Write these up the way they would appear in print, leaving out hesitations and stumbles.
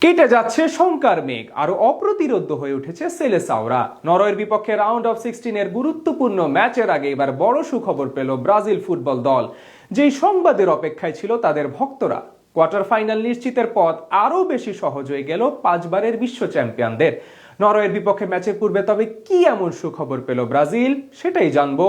কেটে যাচ্ছে শঙ্কার মেঘ, আরো অপ্রতিরোধ্য হয়ে উঠেছে সেলেসাওরা। নরওয়ের বিপক্ষে রাউন্ড অফ 16-এর গুরুত্বপূর্ণ ম্যাচের আগে এবার বড় সুখবর পেল ব্রাজিল ফুটবল দল। যেই সংবাদের অপেক্ষায় ছিল তাদের ভক্তরা। কোয়ার্টার ফাইনাল নিশ্চিতের পথ আরো বেশি সহজ হয়ে গেল পাঁচবারের বিশ্ব চ্যাম্পিয়নদের। নরওয়ের বিপক্ষে ম্যাচের পূর্বে তবে কি এমন সুখবর পেল ব্রাজিল, সেটাই জানবো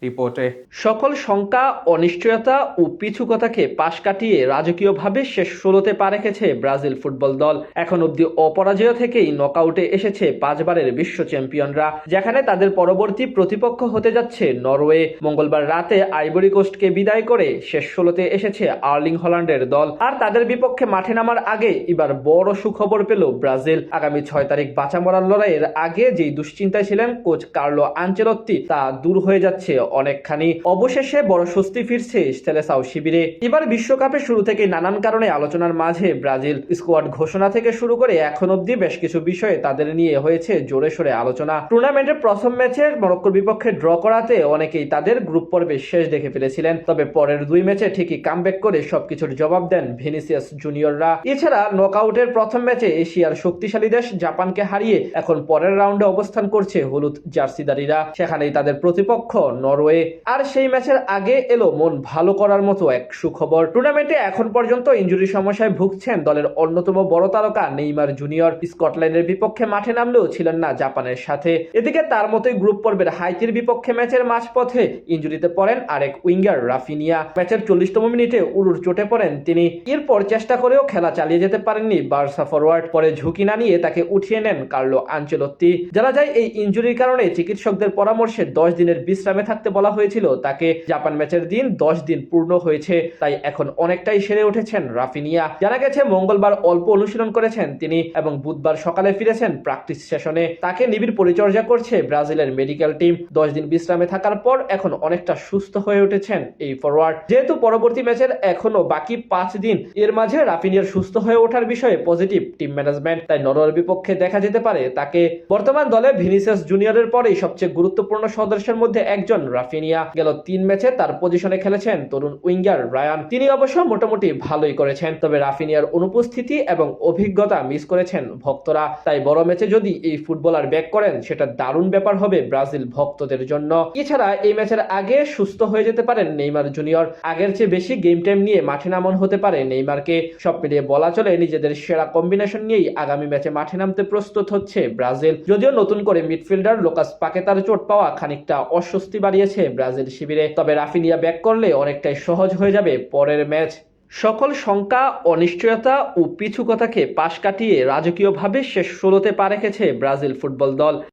রিপোর্টে। সকল শঙ্কা, অনিশ্চয়তা ও পিছুকতাকে পাশ কাটিয়ে রাজকীয়ভাবে শেষ 16তে পা রেখেছে ব্রাজিল ফুটবল দল। এখন অব্দি অপরাজয় থেকেই নকআউটে এসেছে পাঁচবারের বিশ্ব চ্যাম্পিয়নরা, যেখানে তাদের পরবর্তী প্রতিপক্ষ হতে যাচ্ছে নরওয়ে। মঙ্গলবার রাতে আইভরি কোস্টকে বিদায় করে শেষ 16তে এসেছে আর্লিং হল্যান্ডের দল। আর তাদের বিপক্ষে মাঠে নামার আগে এবার বড় সুখবর পেল ব্রাজিল। আগামী 6 তারিখ বাঁচা মরার লড়াইয়ের আগে যেই দুশ্চিন্তায় ছিলেন কোচ কার্লো আনচেলত্তি, তা দূর হয়ে যাচ্ছে অনেকখানি। অবশেষে বড় স্বস্তি ফিরছে সেলেসাও শিবিরে। এবার বিশ্বকাপের শুরু থেকে নানান কারণে আলোচনার মাঝে ব্রাজিল স্কোয়াড ঘোষণা থেকে শুরু করে এখন অব্দি বেশ কিছু বিষয়ে তাদের নিয়ে হয়েছে জোরে সোরে আলোচনা। টুর্নামেন্টের প্রথম ম্যাচে মরক্কোর বিপক্ষে ড্র করাতে অনেকেই তাদের গ্রুপ পর্বে শেষ দেখে ফেলেছিলেন, তবে পরের দুই ম্যাচে ঠিকই কামব্যাক করে সবকিছুর জবাব দেন ভিনিসিয়াস জুনিয়ররা। এছাড়া নকআউটের প্রথম ম্যাচে এশিয়ার শক্তিশালী দেশ জাপানকে হারিয়ে এখন পরের রাউন্ডে অবস্থান করছে হলুদ জার্সিদারিরা, সেখানেই তাদের প্রতিপক্ষ নরওয়ে। আর সেই ম্যাচের আগে এলো মন ভালো করার মতো এক সুখবর। টুর্নামেন্টে এখন পর্যন্ত ইনজুরি সমস্যায় ভুগছেন দলের অন্যতম বড় তারকা নেইমার জুনিয়র। স্কটল্যান্ডের বিপক্ষে মাঠে নামলেও ছিলেন না জাপানের সাথে। এদিকে তার মতোই গ্রুপ পর্বের হাইতির বিপক্ষে ম্যাচের মাঝপথে ইনজুরিতে পড়েন আরেক উইঙ্গার রাফিনিয়া। ম্যাচের 40তম মিনিটে উরুর চোটে পড়েন তিনি। এরপর চেষ্টা করেও খেলা চালিয়ে যেতে পারেননি বার্সা ফরওয়ার্ড। পরে ঝুঁকি না নিয়ে তাকে উঠিয়ে নেন কার্লো আনচেলত্তি। জানা যায় এই ইনজুরির কারণে চিকিৎসকদের পরামর্শে 10 দিনের বিশ্রামে থাকতে বলা হয়েছিল তাকে। জাপান ম্যাচের দিন 10 দিন পূর্ণ হয়েছে, তাই এখন অনেকটাই সেরে উঠেছেন রাফিনিয়া। জানা গেছে মঙ্গলবার অল্প অনুশীলন করেছেন তিনি এবং বুধবার সকালে ফিরেছেন প্র্যাকটিস সেশনে। তাকে নিবিড় পরিচর্যা করছে ব্রাজিলের মেডিকেল টিম। 10 দিন বিশ্রামে থাকার পর এখন অনেকটা সুস্থ হয়ে উঠেছেন এই ফরওয়ার্ড। যেহেতু পরবর্তী ম্যাচের এখনো বাকি 5 দিন, এর মাঝে রাফিনিয়ার সুস্থ হয়ে ওঠার বিষয়ে পজিটিভ টিম ম্যানেজমেন্ট, তাই নরওয়ের বিপক্ষে দেখা যেতে পারে তাকে। বর্তমান দলে ভিনিসিয়াস জুনিয়রের পরেই সবচেয়ে গুরুত্বপূর্ণ সদস্যের মধ্যে একজন রাফিনিয়া। গেল 3 ম্যাচে তার পজিশনে খেলেছেন তরুণ উইঙ্গার রায়ান। তিনি অবশ্য মোটামুটি ভালোই করেছেন, তবে রাফিনিয়ার অনুপস্থিতি এবং অভিজ্ঞতা মিস করেছেন ভক্তরা। তাই বড় ম্যাচে যদি এই ফুটবলার ব্যাক করেন সেটা দারুণ ব্যাপার হবে ব্রাজিল ভক্তদের জন্য। এছাড়া এই ম্যাচের আগে সুস্থ হয়ে যেতে পারেন নেইমার জুনিয়র। আগের চেয়ে বেশি গেম টাইম নিয়ে মাঠে নামানো হতে পারে নেইমারকে। সব মিলিয়ে বলা চলে নিজেদের সেরা কম্বিনেশন নিয়েই আগামী ম্যাচে মাঠে নামতে প্রস্তুত হচ্ছে ব্রাজিল। যদিও নতুন করে মিডফিল্ডার লোকাস পাকেতার চোট পাওয়া খানিকটা অস্বস্তি বাড়িয়েছে ব্রাজিল শিবিরে, তবে রাফিনিয়া ব্যাক করলে অনেকটাই সহজ হয়ে যাবে পরের ম্যাচ। সকল শঙ্কা, অনিশ্চয়তা ও পিছুকতাকে পাশ কাটিয়ে রাজকীয়ভাবে শেষ 16তে পা রেখেছে ব্রাজিল ফুটবল দল।